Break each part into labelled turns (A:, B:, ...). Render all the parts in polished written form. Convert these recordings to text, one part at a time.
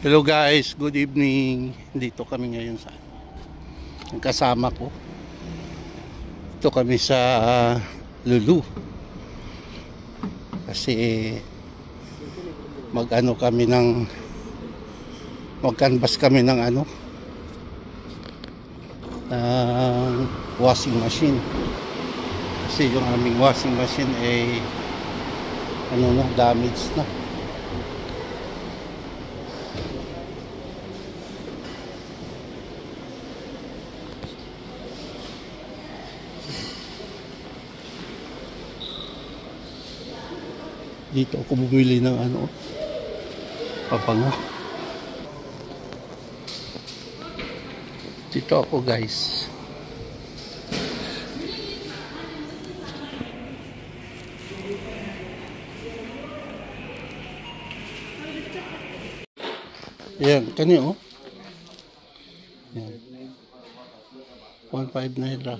A: Hello guys, good evening. Dito kami ngayon sa kasama ko. Dito kami sa Lulu. Kasi mag-ano kami ng mag-canvas kami ng washing machine. Kasi yung aming washing machine ay damaged na. Dito ako bumili ng pabango. Dito ako guys. Yan, kanyo. Yan. 1.5 naira.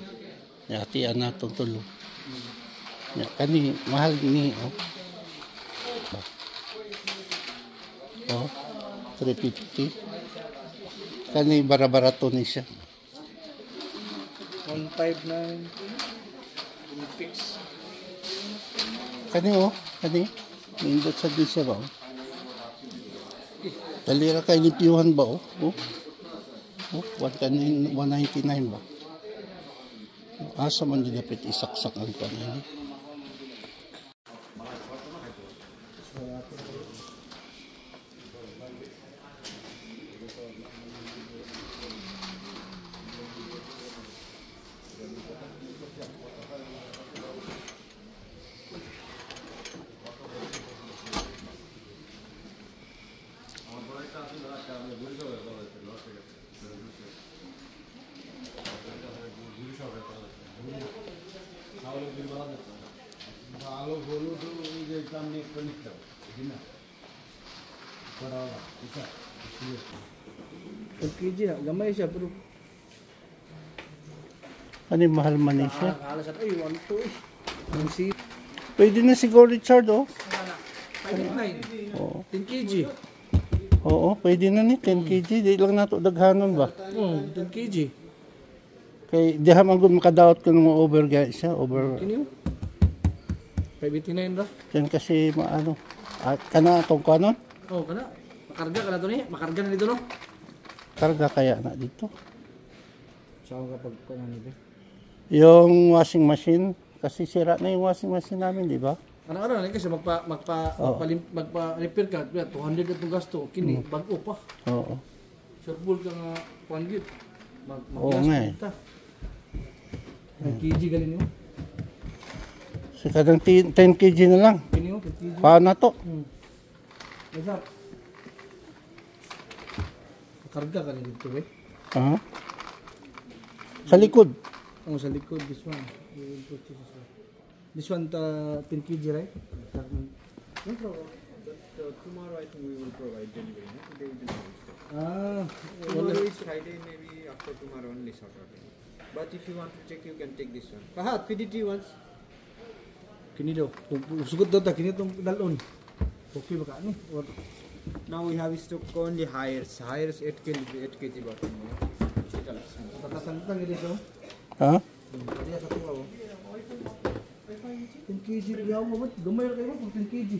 A: Yatian na itong tulo. Yan, kani, mahal ni, 350. Kani bara-barato ni siya.
B: 159 fix.
A: Kani kani nindot sa din siya ba? Talira kay lipyuhan ba 199 ba? Asa man di dapat isaksak ang kanini.
B: kg na, gamay siya pero
A: Ano mahal man ni siya?
B: alas at ay 1 2
A: Pwede na siguro Richard
B: 589
A: Oo.
B: 10 kg.
A: Oo, pwede na ni 10 kg. Di lang nato daghanon ba?
B: 10 kg.
A: Kay di ha man gud makadaot ko ng mga over guys, over.
B: Kini 589 ra.
A: Yan kasi kana tong kanon.
B: Oh, kana. Makarga kana to ni, makarga na dito no.
A: Karga kaya na dito.
B: Saan kapag kana nito?
A: Yung washing machine kasi sira na yung washing machine namin, di ba?
B: Ano na kasi magpa-repair ka, 200 atong gasto. Kini bag-o pa.
A: Oo.
B: Surbol ka nga 1 git.
A: Oo nga eh.
B: 10 kg galing mo.
A: So kadang 10 kg na lang.
B: Kini 10 kg.
A: Paano na to?
B: Masap. Karga ka na dito eh.
A: Sa likod.
B: Sa likod, this one. This one, 10 kg, right? No problem.
C: Tomorrow I think we will provide delivery. No? Today will be
B: Tomorrow
C: is Friday, maybe after tomorrow only Saturday. But if you want to check, you can take this one. Fahad, feed it to you once.
B: Kini daw. Sugot daw ta, kini itong dalon. Okay ba ka?
C: Now we have stock only hires. Hires 8 kg bottom.
B: Patasan kita dito. Dia satu kau. 10 kg dia mo bat gamay ra kayo 10 kg.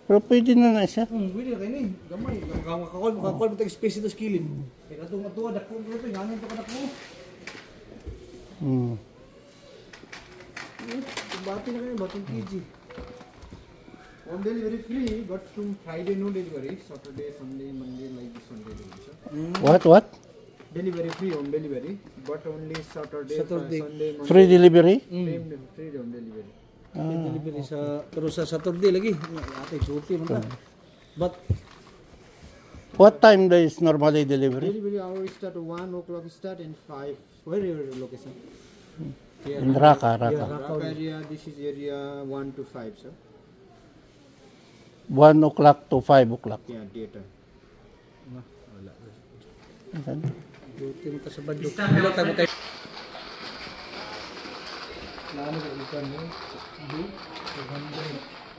A: Pero pwede na siya.
B: Pwede kayo ni. Gamay. Makakol mo tag space ito skillin. Kaya katong atuwa dako mo ito, ngangin to kadako. Bati na kayo 10 kg.
C: On delivery free, but from Friday no delivery. Saturday, Sunday, Monday like this on delivery.
A: What?
C: Delivery free on delivery, but only Saturday. Sunday, Monday.
A: Free delivery?
C: Free on delivery.
B: Delivery pero sa Saturday lagi. Ate suti man ta. But
A: What time is normally delivery?
C: Delivery hour start 1 o'clock start and 5. Where is your location?
A: In Raka.
C: Raka area. This is area 1 to 5, sir.
A: 1 o'clock to 5 o'clock.
C: Yeah, daytime.
B: duty mo ta sa badyo. Hello tayo tayo. Lalo ka ikan mo.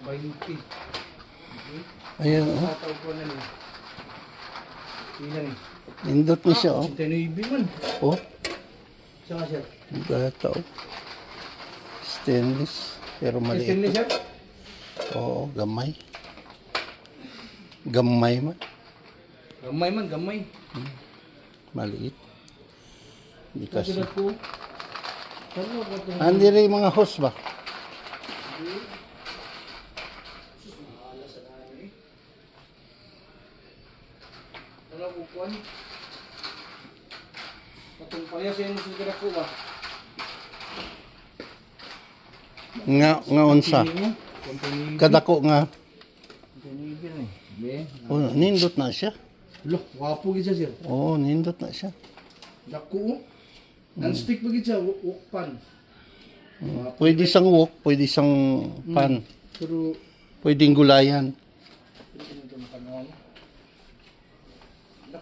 B: 220.
A: Ayan,
B: Tataw ko na ni. Ilan eh?
A: Nindot ni siya, oh.
B: 89 man.
A: Oh,
B: Saan ka, sir?
A: gata, oh. Stainless. Pero maliit.
B: Stainless, sir?
A: Oo, gamay. Gamay man.
B: Gamay man, gamay.
A: Maliit. Hindi kasi.
B: Kasi ko. Ano ba ito?
A: Andi rin mga host ba?
B: Ano ko kuhan? Patong pala siya yung sigara ko ba?
A: Nga unsa. Kadako nga.
B: Tinigil eh. Be.
A: Oh, nindot na siya.
B: Loh, wapo gid siya, sir.
A: Oo, nindot na siya.
B: Dako. Non-stick ba gid siya? Wokpan.
A: Pwede sang wok, pwede sang pan.
B: Pero
A: Pwedeng gulayan.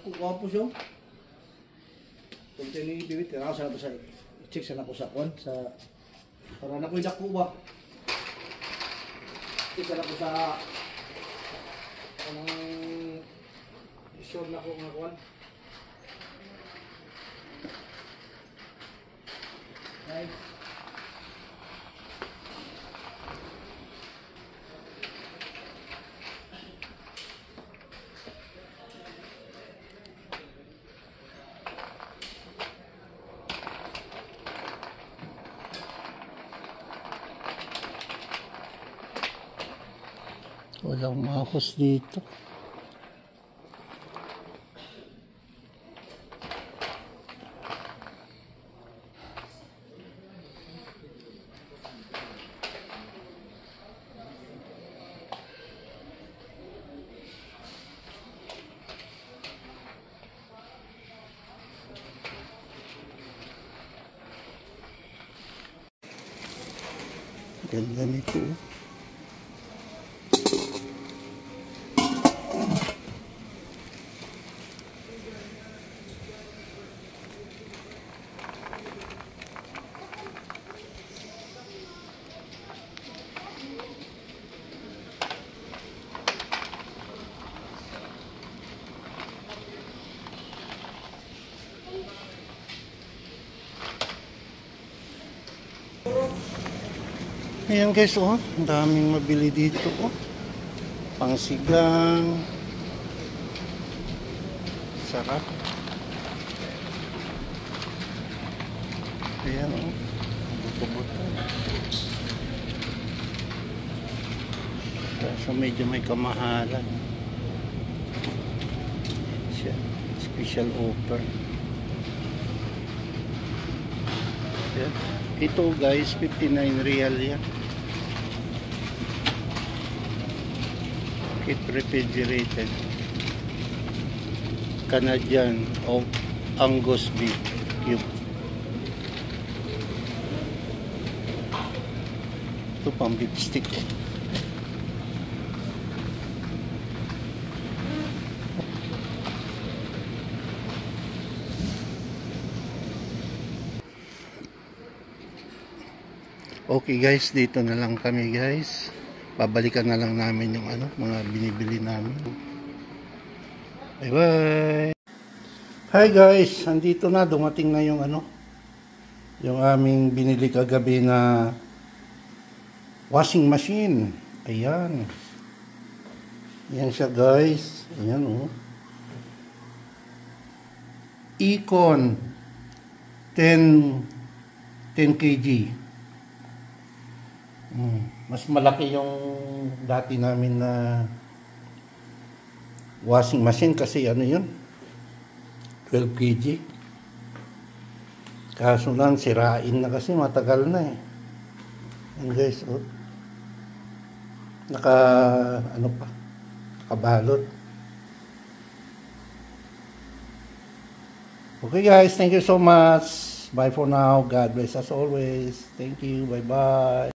B: dako wapo siya. Kung tinigil, tira sa sa check sa nako sa kon sa para na ko'y dako ba. Check sa nako sa anong sure na ko nga kon. Nice.
A: Walang mahos dito. Ganda nito. Ayan guys, oh, ang daming mabili dito, oh. Pangsigang. Sarap. Ayan, oh. Buto-buto. Kaso medyo may kamahalan. Siya, special offer. Ayan. Ito guys, 59 real yan. Keep refrigerated. Canadian of Angus beef cube. Ito pang beef stick, oh. Okay guys, dito na lang kami guys. Babalikan na lang namin yung mga binibili namin. Bye bye. Hi guys, andito na, dumating na yung yung aming binili kagabi na washing machine. Ayan. Ayan siya guys. Ayan, oh. Econ 10 kg. Mas malaki yung dati namin na washing machine kasi yun 12 kg. Kaso lang sirain na kasi matagal na eh. Yan guys, oh. Nakabalot. Okay guys, thank you so much. Bye for now. God bless as always. Thank you. Bye bye.